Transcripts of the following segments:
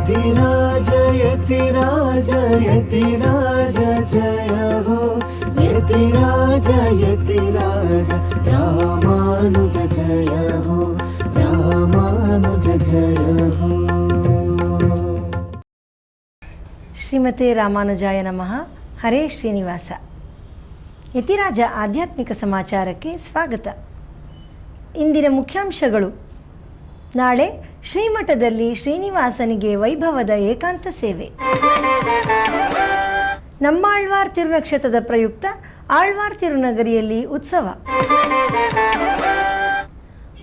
यतिराज यतिराज यतिराज जय हो यतिराज यतिराज रामानुज जय हो रामानुज जय हो। ಶ್ರೀಮತೆ ರಾಮಾನುಜಾಯ ನಮಃ. ಹರೇ ಶ್ರೀನಿವಾಸ. ಯತಿರಾಜ ಆಧ್ಯಾತ್ಮಿಕ ಸಮಾಚಾರಕ್ಕೆ ಸ್ವಾಗತ. ಇಂದಿನ ಮುಖ್ಯಾಂಶಗಳು. ನಾಳೆ ಶ್ರೀಮಠದಲ್ಲಿ ಶ್ರೀನಿವಾಸನಿಗೆ ವೈಭವದ ಏಕಾಂತ ಸೇವೆ. ನಮ್ಮಾಳ್ವಾರ್ ತಿರುನಕ್ಷತ್ರದ ಪ್ರಯುಕ್ತ ಆಳ್ವಾರ್ ತಿರುನಗರಿಯಲ್ಲಿ ಉತ್ಸವ.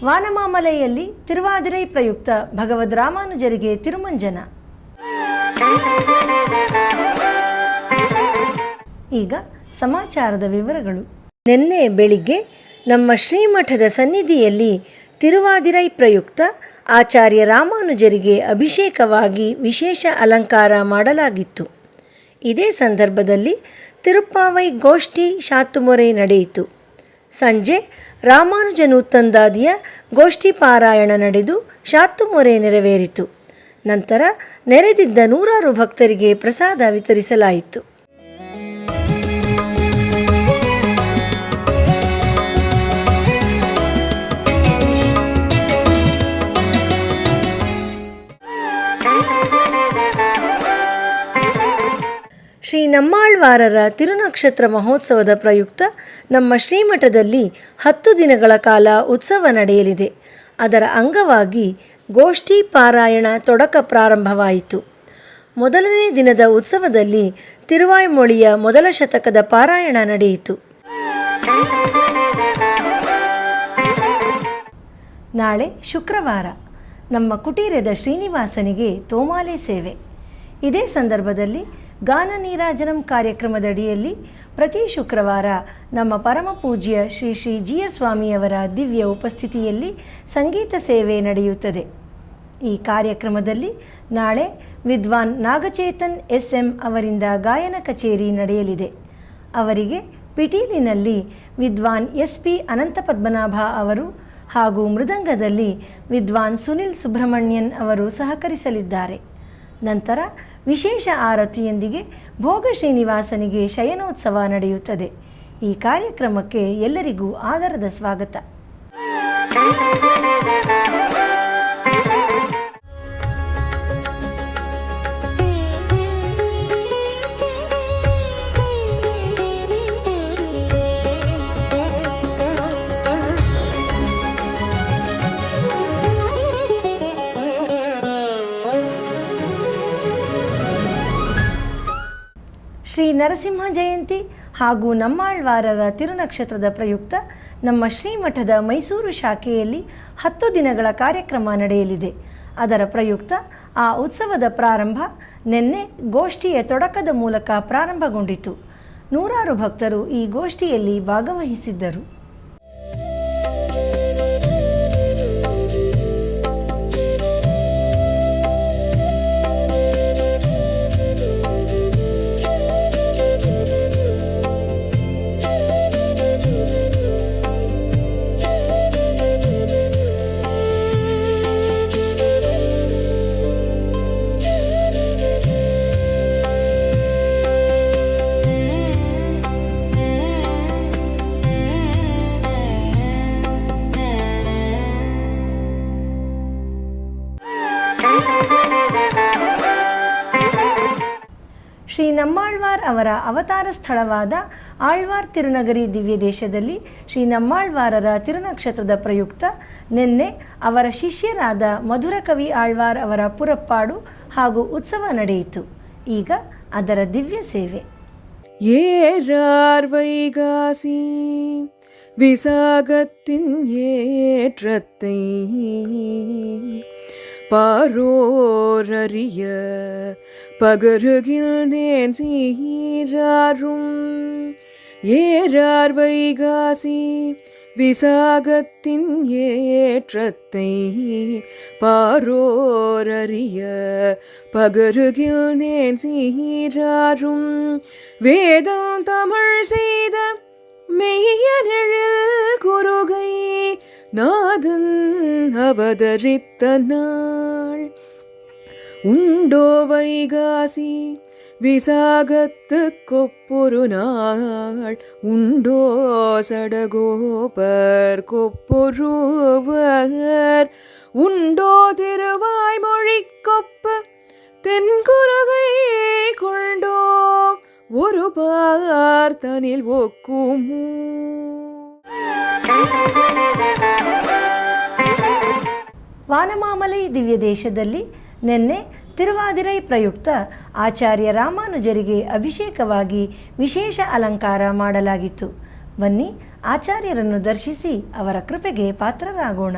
ವಾನಮಾಮಲೆಯಲ್ಲಿ ತಿರುವಾದಿರೈ ಪ್ರಯುಕ್ತ ಭಗವದ್ ರಾಮಾನುಜರಿಗೆ ತಿರುಮಂಜನ. ಈಗ ಸಮಾಚಾರದ ವಿವರಗಳು. ನಿನ್ನೆ ಬೆಳಿಗ್ಗೆ ನಮ್ಮ ಶ್ರೀಮಠದ ಸನ್ನಿಧಿಯಲ್ಲಿ ತಿರುವಾದಿರೈ ಪ್ರಯುಕ್ತ ಆಚಾರ್ಯ ರಾಮಾನುಜರಿಗೆ ಅಭಿಷೇಕವಾಗಿ ವಿಶೇಷ ಅಲಂಕಾರ ಮಾಡಲಾಗಿತ್ತು. ಇದೇ ಸಂದರ್ಭದಲ್ಲಿ ತಿರುಪ್ಪಾವೈ ಗೋಷ್ಠಿ ಶಾತುಮೊರೆ ನಡೆಯಿತು. ಸಂಜೆ ರಾಮಾನುಜ ನೂತಂದಾದಿಯ ಗೋಷ್ಠಿ ಪಾರಾಯಣ ನಡೆದು ಶಾತುಮೊರೆ ನೆರವೇರಿತು. ನಂತರ ನೆರೆದಿದ್ದ ನೂರಾರು ಭಕ್ತರಿಗೆ ಪ್ರಸಾದ ವಿತರಿಸಲಾಯಿತು. ಶ್ರೀ ನಮ್ಮಾಳ್ವಾರರ ತಿರುನಕ್ಷತ್ರ ಮಹೋತ್ಸವದ ಪ್ರಯುಕ್ತ ನಮ್ಮ ಶ್ರೀಮಠದಲ್ಲಿ 10 ದಿನಗಳ ಕಾಲ ಉತ್ಸವ ನಡೆಯಲಿದೆ. ಅದರ ಅಂಗವಾಗಿ ಗೋಷ್ಠಿ ಪಾರಾಯಣ ತೊಡಕ ಪ್ರಾರಂಭವಾಯಿತು. ಮೊದಲನೇ ದಿನದ ಉತ್ಸವದಲ್ಲಿ ತಿರುವಾಯ್ಮೊಳಿಯ ಮೊದಲ ಶತಕದ ಪಾರಾಯಣ ನಡೆಯಿತು. ನಾಳೆ ಶುಕ್ರವಾರ ನಮ್ಮ ಕುಟೀರದ ಶ್ರೀನಿವಾಸನಿಗೆ ತೋಮಾಲೆ ಸೇವೆ. ಇದೇ ಸಂದರ್ಭದಲ್ಲಿ ಗಾನ ನೀರಾಜನಂ ಕಾರ್ಯಕ್ರಮದಡಿಯಲ್ಲಿ ಪ್ರತಿ ಶುಕ್ರವಾರ ನಮ್ಮ ಪರಮಪೂಜ್ಯ ಶ್ರೀ ಶ್ರೀ ಜಿಯ ಸ್ವಾಮಿಯವರ ದಿವ್ಯ ಉಪಸ್ಥಿತಿಯಲ್ಲಿ ಸಂಗೀತ ಸೇವೆ ನಡೆಯುತ್ತದೆ. ಈ ಕಾರ್ಯಕ್ರಮದಲ್ಲಿ ನಾಳೆ ವಿದ್ವಾನ್ ನಾಗಚೇತನ್ SM ಅವರಿಂದ ಗಾಯನ ಕಚೇರಿ ನಡೆಯಲಿದೆ. ಅವರಿಗೆ ಪಿಟೀಲಿನಲ್ಲಿ ವಿದ್ವಾನ್ SP ಅನಂತಪದ್ಮನಾಭ ಅವರು ಹಾಗೂ ಮೃದಂಗದಲ್ಲಿ ವಿದ್ವಾನ್ ಸುನಿಲ್ ಸುಬ್ರಹ್ಮಣ್ಯನ್ ಅವರು ಸಹಕರಿಸಲಿದ್ದಾರೆ. ನಂತರ ವಿಶೇಷ ಆರತಿಯೊಂದಿಗೆ ಭೋಗ ಶ್ರೀನಿವಾಸನಿಗೆ ಶಯನೋತ್ಸವ ನಡೆಯುತ್ತದೆ. ಈ ಕಾರ್ಯಕ್ರಮಕ್ಕೆ ಎಲ್ಲರಿಗೂ ಆದರದ ಸ್ವಾಗತ. ಶ್ರೀ ನರಸಿಂಹ ಜಯಂತಿ ಹಾಗೂ ನಮ್ಮಾಳ್ವಾರರ ತಿರುನಕ್ಷತ್ರದ ಪ್ರಯುಕ್ತ ನಮ್ಮ ಶ್ರೀಮಠದ ಮೈಸೂರು ಶಾಖೆಯಲ್ಲಿ 10 ದಿನಗಳ ಕಾರ್ಯಕ್ರಮ ನಡೆಯಲಿದೆ. ಅದರ ಪ್ರಯುಕ್ತ ಆ ಉತ್ಸವದ ಪ್ರಾರಂಭ ನಿನ್ನೆ ಗೋಷ್ಠಿಯ ತೊಡಕದ ಮೂಲಕ ಪ್ರಾರಂಭಗೊಂಡಿತು. ನೂರಾರು ಭಕ್ತರು ಈ ಗೋಷ್ಠಿಯಲ್ಲಿ ಭಾಗವಹಿಸಿದ್ದರು. ಶ್ರೀ ನಮ್ಮಾಳ್ವಾರ್ ಅವರ ಅವತಾರ ಸ್ಥಳವಾದ ಆಳ್ವಾರ್ ತಿರುನಗರಿ ದಿವ್ಯ ದೇಶದಲ್ಲಿ ಶ್ರೀ ನಮ್ಮಾಳ್ವಾರರ ತಿರುನಕ್ಷತ್ರದ ಪ್ರಯುಕ್ತ ನಿನ್ನೆ ಅವರ ಶಿಷ್ಯರಾದ ಮಧುರ ಕವಿ ಆಳ್ವಾರ್ ಅವರ ಪುರಪ್ಪಾಡು ಹಾಗೂ ಉತ್ಸವ ನಡೆಯಿತು. ಈಗ ಅದರ ದಿವ್ಯ ಸೇವೆ. ஏறார் வைகாசி விசாகத்தின் ஏற்றத்தை பாரோரறிய பகருகில்னேன் சீராரும். ஏறார் வைகாசி விசாகத்தின் ஏற்றத்தை பாரோரறிய பகருகில்னேன் சீராரும். வேதம் தமிழ் செய்த மெய்யனிழில் குருகை நாதன் அவதரித்த நாள் உண்டோ வைகாசி விசாகத்து கொப்பொரு நாள் உண்டோ சடகோபர் கொப்பொருவர் உண்டோ திருவாய்மொழி கொப்ப தென்குருகை கொண்டோ ஒரு பார்த்தனில் ஒக்குமோ. ವಾನಮಾಮಲೈ ದಿವ್ಯ ದೇಶದಲ್ಲಿ ನಿನ್ನೆ ತಿರುವಾದಿರೈ ಪ್ರಯುಕ್ತ ಆಚಾರ್ಯ ರಾಮಾನುಜರಿಗೆ ಅಭಿಷೇಕವಾಗಿ ವಿಶೇಷ ಅಲಂಕಾರ ಮಾಡಲಾಗಿತ್ತು. ಬನ್ನಿ ಆಚಾರ್ಯರನ್ನು ದರ್ಶಿಸಿ ಅವರ ಕೃಪೆಗೆ ಪಾತ್ರರಾಗೋಣ.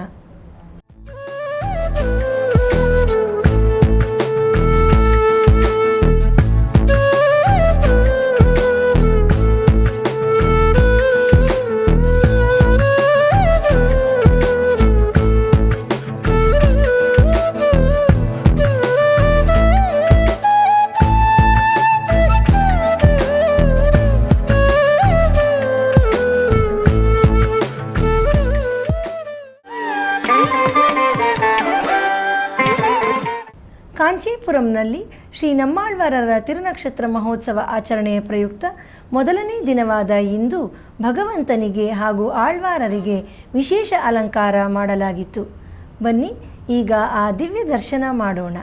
ಕಾಂಚೀಪುರಂನಲ್ಲಿ ಶ್ರೀ ನಮ್ಮಾಳ್ವಾರರ ತಿರುನಕ್ಷತ್ರ ಮಹೋತ್ಸವ ಆಚರಣೆಯ ಪ್ರಯುಕ್ತ ಮೊದಲನೇ ದಿನವಾದ ಇಂದು ಭಗವಂತನಿಗೆ ಹಾಗೂ ಆಳ್ವಾರರಿಗೆ ವಿಶೇಷ ಅಲಂಕಾರ ಮಾಡಲಾಗಿತ್ತು. ಬನ್ನಿ ಈಗ ಆ ದಿವ್ಯ ದರ್ಶನ ಮಾಡೋಣ.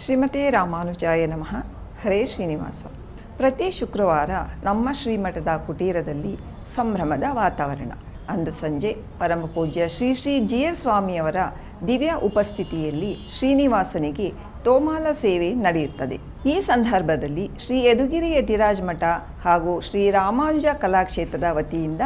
ಶ್ರೀಮತೆ ರಾಮಾನುಜಾಯ ನಮಃ. ಹರೇ ಶ್ರೀನಿವಾಸ. ಪ್ರತಿ ಶುಕ್ರವಾರ ನಮ್ಮ ಶ್ರೀಮಠದ ಕುಟೀರದಲ್ಲಿ ಸಂಭ್ರಮದ ವಾತಾವರಣ. ಅಂದು ಸಂಜೆ ಪರಮಪೂಜ್ಯ ಶ್ರೀ ಶ್ರೀ GR ಸ್ವಾಮಿಯವರ ದಿವ್ಯ ಉಪಸ್ಥಿತಿಯಲ್ಲಿ ಶ್ರೀನಿವಾಸನಿಗೆ ತೋಮಾಲ ಸೇವೆ ನಡೆಯುತ್ತದೆ. ಈ ಸಂದರ್ಭದಲ್ಲಿ ಶ್ರೀ ಯದುಗಿರಿ ಯತಿರಾಜ್ ಮಠ ಹಾಗೂ ಶ್ರೀ ರಾಮಾನುಜ ಕಲಾಕ್ಷೇತ್ರದ ವತಿಯಿಂದ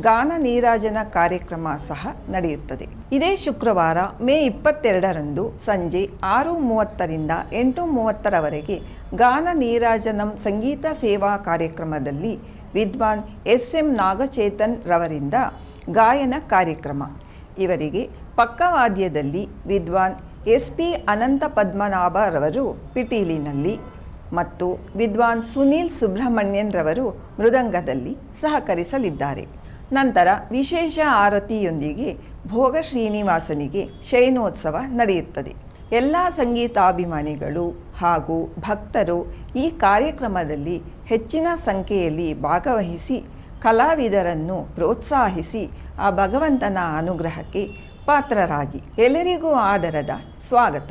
ಗಾನ ನೀರಾಜನ ಕಾರ್ಯಕ್ರಮ ಸಹ ನಡೆಯುತ್ತದೆ. ಇದೇ ಶುಕ್ರವಾರ ಮೇ 22ರಂದು ಸಂಜೆ 6:30ರಿಂದ 8:30ರವರೆಗೆ ಗಾನ ನೀರಾಜನಂ ಸಂಗೀತ ಸೇವಾ ಕಾರ್ಯಕ್ರಮದಲ್ಲಿ ವಿದ್ವಾನ್ SM ನಾಗಚೇತನ್ ರವರಿಂದ ಗಾಯನ ಕಾರ್ಯಕ್ರಮ. ಇವರಿಗೆ ಪಕ್ಕವಾದ್ಯದಲ್ಲಿ ವಿದ್ವಾನ್ SP ಅನಂತ ಪದ್ಮನಾಭ ರವರು ಪಿಟೀಲಿನಲ್ಲಿ ಮತ್ತು ವಿದ್ವಾನ್ ಸುನೀಲ್ ಸುಬ್ರಹ್ಮಣ್ಯನ್ ರವರು ಮೃದಂಗದಲ್ಲಿ ಸಹಕರಿಸಲಿದ್ದಾರೆ. ನಂತರ ವಿಶೇಷ ಆರತಿಯೊಂದಿಗೆ ಭೋಗ ಶ್ರೀನಿವಾಸನಿಗೆ ಶಯನೋತ್ಸವ ನಡೆಯುತ್ತದೆ. ಎಲ್ಲ ಸಂಗೀತಾಭಿಮಾನಿಗಳು ಹಾಗೂ ಭಕ್ತರು ಈ ಕಾರ್ಯಕ್ರಮದಲ್ಲಿ ಹೆಚ್ಚಿನ ಸಂಖ್ಯೆಯಲ್ಲಿ ಭಾಗವಹಿಸಿ ಕಲಾವಿದರನ್ನು ಪ್ರೋತ್ಸಾಹಿಸಿ ಆ ಭಗವಂತನ ಅನುಗ್ರಹಕ್ಕೆ ಪಾತ್ರರಾಗಿ. ಎಲ್ಲರಿಗೂ ಆದರದ ಸ್ವಾಗತ.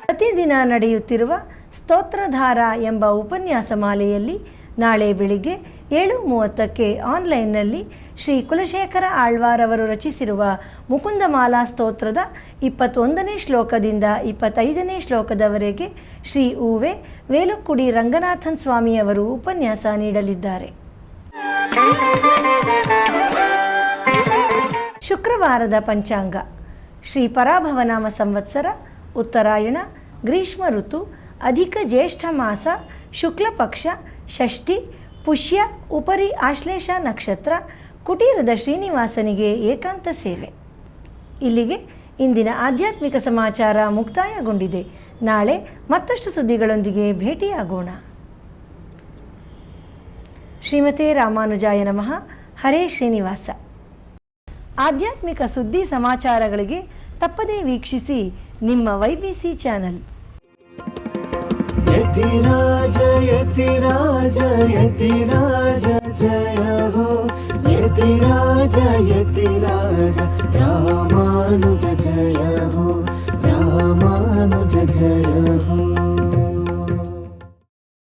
ಪ್ರತಿದಿನ ನಡೆಯುತ್ತಿರುವ ಸ್ತೋತ್ರಧಾರ ಎಂಬ ಉಪನ್ಯಾಸ ಮಾಲೆಯಲ್ಲಿ ನಾಳೆ ಬೆಳಿಗ್ಗೆ 7:30ಕ್ಕೆ ಆನ್ಲೈನ್ನಲ್ಲಿ ಶ್ರೀ ಕುಲಶೇಖರ ಆಳ್ವಾರ್ ಅವರು ರಚಿಸಿರುವ ಮುಕುಂದಮಾಲಾ ಸ್ತೋತ್ರದ 21ನೇ ಶ್ಲೋಕದಿಂದ 25ನೇ ಶ್ಲೋಕದವರೆಗೆ ಶ್ರೀ ಉವೆ ವೇಲುಕ್ಕುಡಿ ರಂಗನಾಥನ್ ಸ್ವಾಮಿಯವರು ಉಪನ್ಯಾಸ ನೀಡಲಿದ್ದಾರೆ. ಶುಕ್ರವಾರದ ಪಂಚಾಂಗ. ಶ್ರೀ ಪರಾಭವನಾಮ ಸಂವತ್ಸರ, ಉತ್ತರಾಯಣ, ಗ್ರೀಷ್ಮ ಋತು, ಅಧಿಕ ಜ್ಯೇಷ್ಠ ಮಾಸ, ಶುಕ್ಲಪಕ್ಷ, ಷಷ್ಠಿ, ಪುಷ್ಯ, ಉಪರಿ ಆಶ್ಲೇಷ ನಕ್ಷತ್ರ. ಕುಟೀರದ ಶ್ರೀನಿವಾಸನಿಗೆ ಏಕಾಂತ ಸೇವೆ. ಇಲ್ಲಿಗೆ ಇಂದಿನ ಆಧ್ಯಾತ್ಮಿಕ ಸಮಾಚಾರ ಮುಕ್ತಾಯಗೊಂಡಿದೆ. ನಾಳೆ ಮತ್ತಷ್ಟು ಸುದ್ದಿಗಳೊಂದಿಗೆ ಭೇಟಿಯಾಗೋಣ. ಶ್ರೀಮತೆ ರಾಮಾನುಜಾಯ ನಮಃ. ಹರೇ ಶ್ರೀನಿವಾಸ. ಆಧ್ಯಾತ್ಮಿಕ ಸುದ್ದಿ ಸಮಾಚಾರಗಳಿಗೆ ತಪ್ಪದೇ ವೀಕ್ಷಿಸಿ ನಿಮ್ಮ YBC ಚಾನಲ್. ಯತಿರಾಜ ಯತಿರಾಜ ಯತಿರಾಜ ಜಯ ಹೋ ಯತಿರಾಜ ಯತಿರಾಜ ರಾಮಾನುಜ ಜಯ ಹೋ ರಾಮಾನುಜ ಜಯ